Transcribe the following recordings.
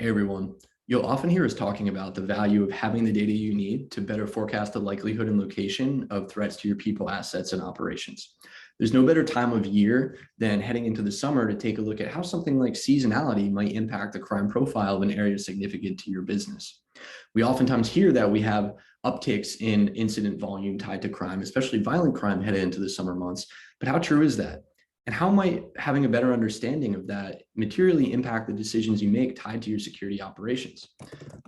Hey everyone, you'll often hear us talking about the value of having the data you need to better forecast the likelihood and location of threats to your people, assets, and operations. There's no better time of year than heading into the summer to take a look at how something like seasonality might impact the crime profile of an area significant to your business. We oftentimes hear that we have upticks in incident volume tied to crime, especially violent crime headed into the summer months. But how true is that? And how might having a better understanding of that materially impact the decisions you make tied to your security operations?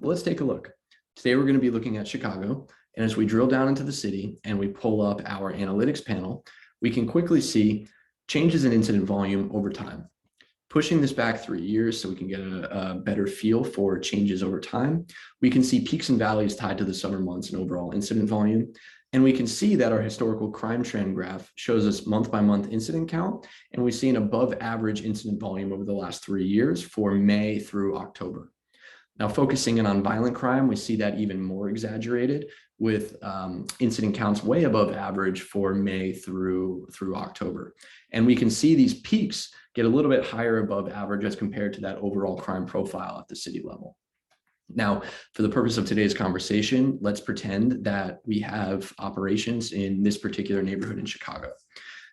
Well, let's take a look. Today, we're going to be looking at Chicago. And as we drill down into the city and we pull up our analytics panel, we can quickly see changes in incident volume over time. Pushing this back 3 years so we can get a better feel for changes over time, we can see peaks and valleys tied to the summer months and overall incident volume. And we can see that our historical crime trend graph shows us month-by-month incident count, and we see an above average incident volume over the last 3 years for May through October. Now, focusing in on violent crime, we see that even more exaggerated with incident counts way above average for May through October. And we can see these peaks get a little bit higher above average as compared to that overall crime profile at the city level. Now, for the purpose of today's conversation, let's pretend that we have operations in this particular neighborhood in Chicago.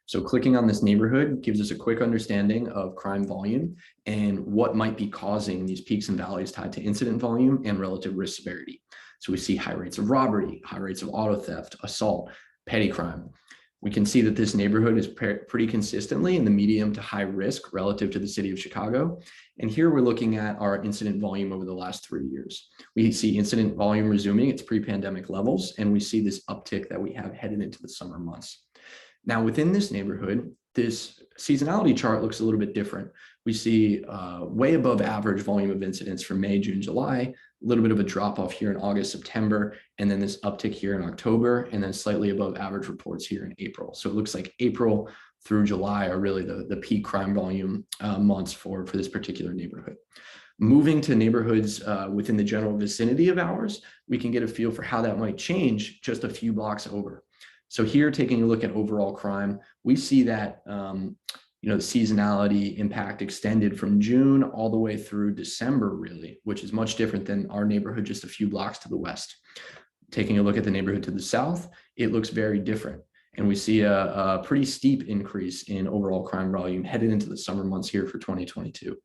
So clicking on this neighborhood gives us a quick understanding of crime volume and what might be causing these peaks and valleys tied to incident volume and relative risk severity. So we see high rates of robbery, high rates of auto theft, assault, petty crime. We can see that this neighborhood is pretty consistently in the medium to high risk relative to the city of Chicago. And here we're looking at our incident volume over the last 3 years. We see incident volume resuming its pre-pandemic levels, and we see this uptick that we have headed into the summer months. Now, within this neighborhood, this seasonality chart looks a little bit different. We see way above average volume of incidents for May, June, July, a little bit of a drop off here in August, September, and then this uptick here in October, and then slightly above average reports here in April. So it looks like April through July are really the peak crime volume months for this particular neighborhood. Moving to neighborhoods within the general vicinity of ours, we can get a feel for how that might change just a few blocks over. So here, taking a look at overall crime, we see that the seasonality impact extended from June all the way through December, really, which is much different than our neighborhood just a few blocks to the west. Taking a look at the neighborhood to the south, it looks very different. And we see a pretty steep increase in overall crime volume headed into the summer months here for 2022.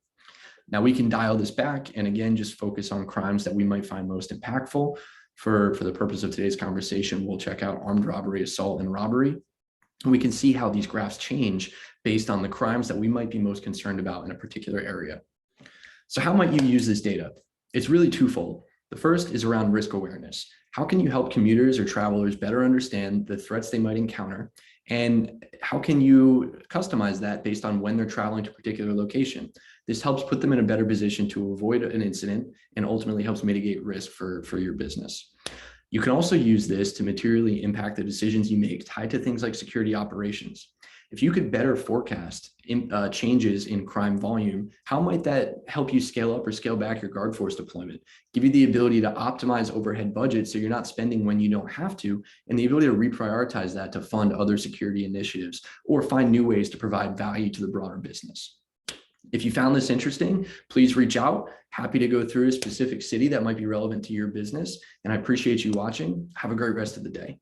Now we can dial this back and again, just focus on crimes that we might find most impactful. For the purpose of today's conversation, we'll check out armed robbery, assault, and robbery. We can see how these graphs change based on the crimes that we might be most concerned about in a particular area. So how might you use this data? It's really twofold. The first is around risk awareness. How can you help commuters or travelers better understand the threats they might encounter? And how can you customize that based on when they're traveling to a particular location? This helps put them in a better position to avoid an incident and ultimately helps mitigate risk for your business. You can also use this to materially impact the decisions you make tied to things like security operations. If you could better forecast changes in crime volume, how might that help you scale up or scale back your guard force deployment? Give you the ability to optimize overhead budgets so you're not spending when you don't have to, and the ability to reprioritize that to fund other security initiatives or find new ways to provide value to the broader business. If you found this interesting, please reach out. Happy to go through a specific city that might be relevant to your business. And I appreciate you watching. Have a great rest of the day.